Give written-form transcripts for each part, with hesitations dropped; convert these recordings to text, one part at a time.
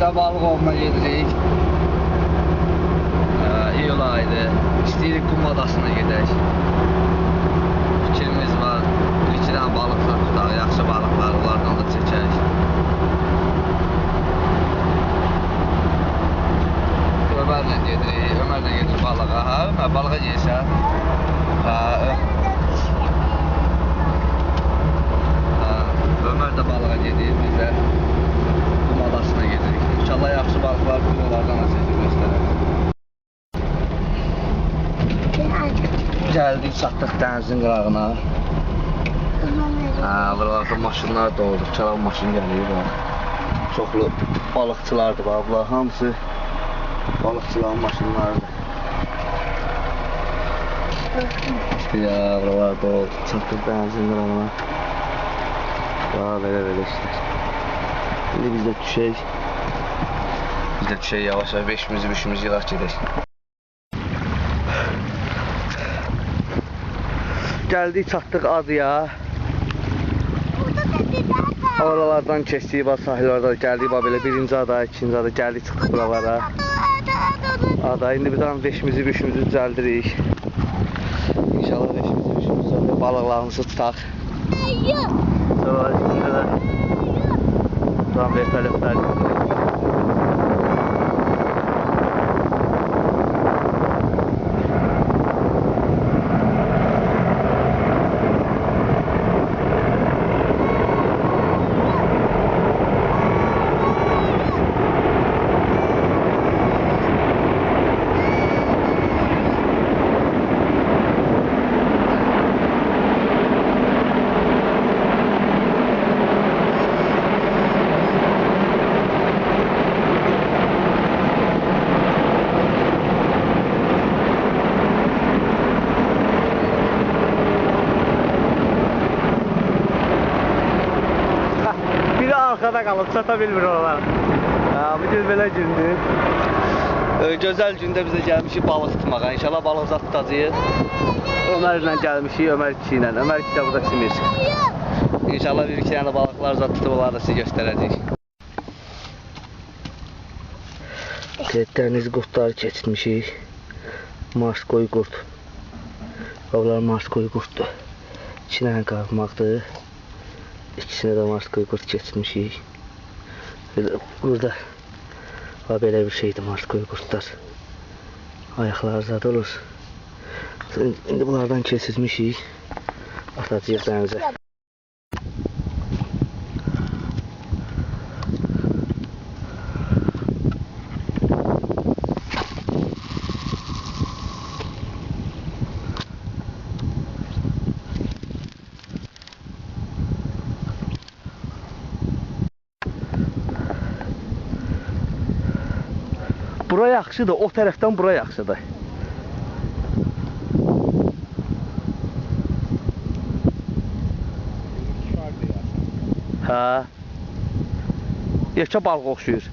Arkadaşlar balık ovuna gedirik. İyul ayıdır. İstəyirik Qum adasına gedək. Fikrimiz var. Bir-iki dənə balıqlar tutaq, yaxşı balıqlar, onlardan da çəkək. Ömərlə gedirik. Ömərlə gedirik balığa. Ha, Ömər balığa gelsən. Ömər də balığa gedir, biz də Qum adasına gedirik. İnşallah yaxşı balıqlar onlardan da çəkib göstərək. Gəldik, çatdıq dənizin qırağına. Buralarda maşınlar da oldu, çalan maşın gəlir. Çoxlu balıqçılardır, bunlar hamısı balıqçıların maşınlarıdır. Buralarda oldu, çatdıq dənizin qırağına. Belə işlər. İndi biz də düşək. Yavaş-yavaş 500 yılaq gedək. Gəldik, çatdıq adaya. Oralardan keçdik, sahillərdə gəldik, belə birinci ada, ikinci ada, gəldik, çıxdıq buralara. Ada, indi bir tane 500 düzəldirik. İnşallah 500 düzəldirik, balıqlarımızı tutaq. Sonra indi də buradan vertolyotlar. Arkada qalıb, çata bilmir oralar. Bugün belə gündür. Gözəl gündə bizə gəlmişik balıq tutmağa. İnşallah balıq zat tutacağıq. Ömər ilə gəlmişik, Ömər 2 ilə. Ömər 2 də burada simir. İnşallah bir-iki dənə balıqlar zat tutub, onları da sizə göstərəcəyik. Dəniz qurtları keçmişik. Marskoy qurt. Onlar marskoy qurtdur. 2 dənə qalmaqdır. İkisine de marskoy qurt keçmişik. Burada belə bir şeydir marskoy qurtlar. Ayaqları zad olur. İndi bunlardan keçirmişik. Atacağıq dənizə. Bura yaxşıdır, o tərəfdən bura yaxşıdır. Hə. Yekə balıq oxşuyur.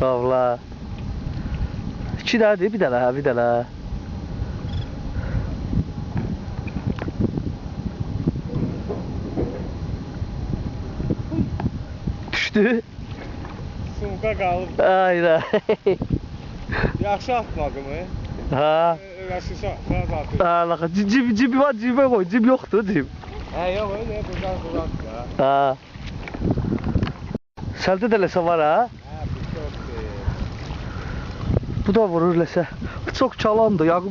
Valla. 2 dənədir, bir dənə. Düşdü. Sumka qalıb. Ayda. Yaxşı atmadı mı? Ha. Öləsi sağ atır. Cibi var, cibə qoy. Cib yoxdur, cib. Yox, öyle buradan da. Ha. Səldə də ləsə var, ha? Bu çoxdur. Bu da vurur ləsə. Çox çalandır, yağı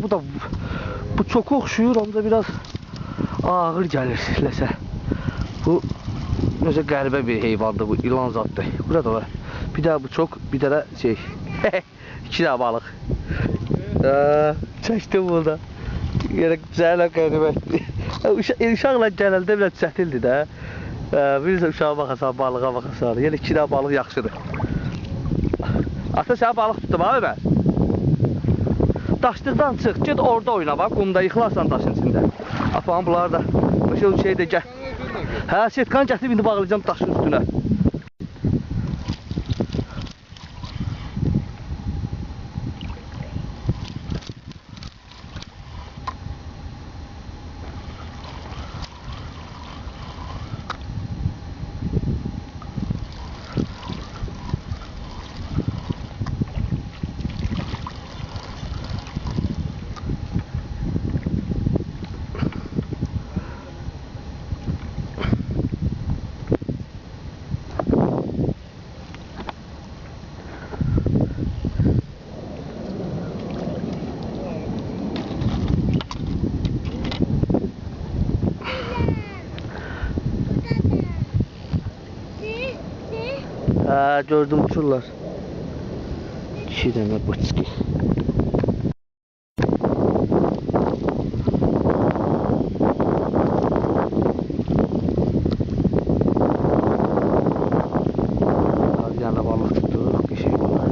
bu çox oxşuyur, ancaq biraz ağır gəlir ləsə. Bu necə qəribə bir heyvandır, bu ilan zaddır. Burada var. Bir də bu çox, bir də şey. 2 dənə balıq. Çəkdim burada. Yerə güzələ qəribətdir. Uşaqla gələndə biraz çətildir də. Bilirsən uşağa baxasan, balığa baxasan. Yəni 2 dənə balıq yaxşıdır. Ata sənə balıq tutdum ha Ömər. Daşlıqdan çıx, get orada oyna bax, qumda yıxılarsan daşın içində. Afan bunlar da bu şey də gəl. Hə, setkan gətirib indi bağlayacağam daşın üstünə. Ha, gördüm uçurlar. 2 dənə buçki. Bir dənə balıq tutduq, bir şey var.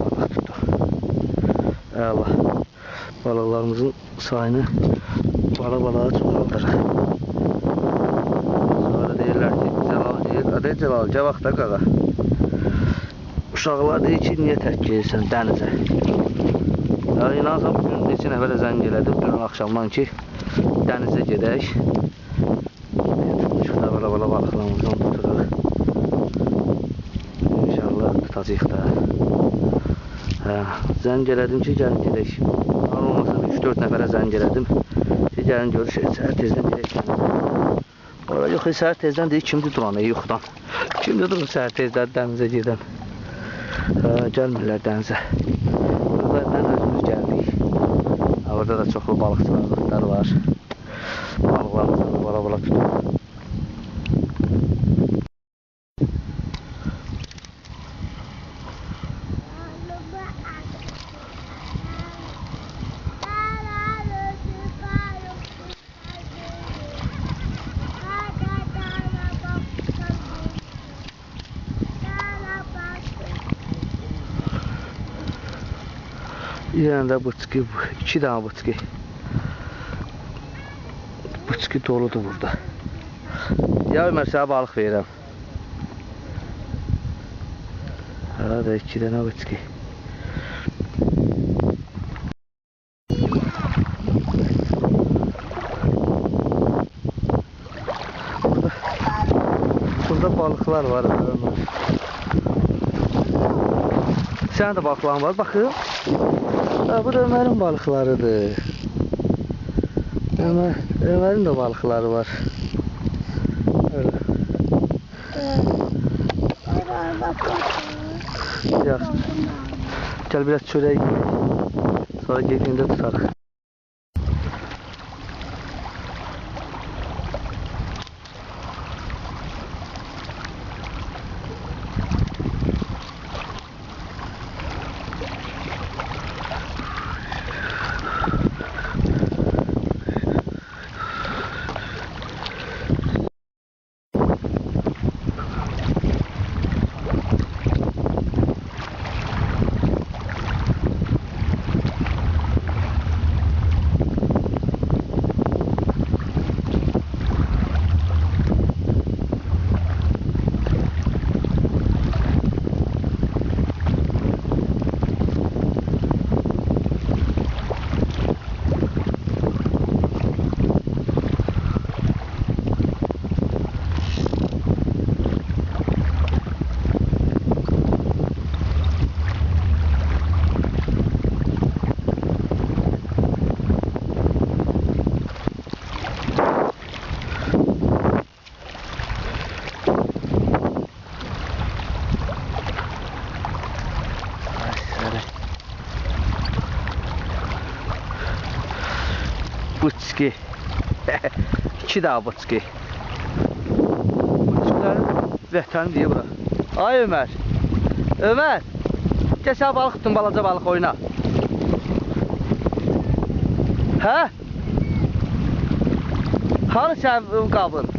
Balık tutduq. Əla. Balıqlarımızın sayını balığa çoxaldırıq. Sonra deyirlər ki, Cəlal deyir, adı Cəlal, cavaq da qaqa. Uşaqlar deyir ki, niyə tək gelirsən dənizə? Ya, inansam bugün neçə nəfərə zəng elədim, dün axşamdan ki, dənizə gedək. Çıxda bala balıqlarımızdan tuturuq. İnşallah tutacaq da. Hə, zəng elədim ki, gəlin gedək. Olmasa 3-4 nəfərə zəng elədim. Ki, gəlin görüşək, səhər tezdən gedək dənizə. Orada yox, səhər tezdən deyir, kimdir duran, yoxdan. Kimdir durur səhər tezdən dənizə gedən. Gəlmirlər dənizə. Buradan özümüz gəldik. Orada da çoxlu balıqçılar var. Balıqlarımızı bala tutuq. Bir dənə də buçki, 2 dənə buçki. Buçki doludur burada. Ya Ömər, sənə balıq verirəm. Hə, 2 dənə buçki. Burada balıqlar var Ömər. Sənin də balıqların var, baxın. Bu da Ömer'in balıklarıdır. Ömer'in de balıkları var. Öyle. Yaxşı. Gel biraz çörək yiyək. Sonra gediyində tutarıq. Buçki. 2 daha buçki. Buçkilərin vətəni deyə bura. Ay Ömər. Ömər. Gəl sən balıq tutun, balaca balıq oyna. Hə? Hanı sən qabın?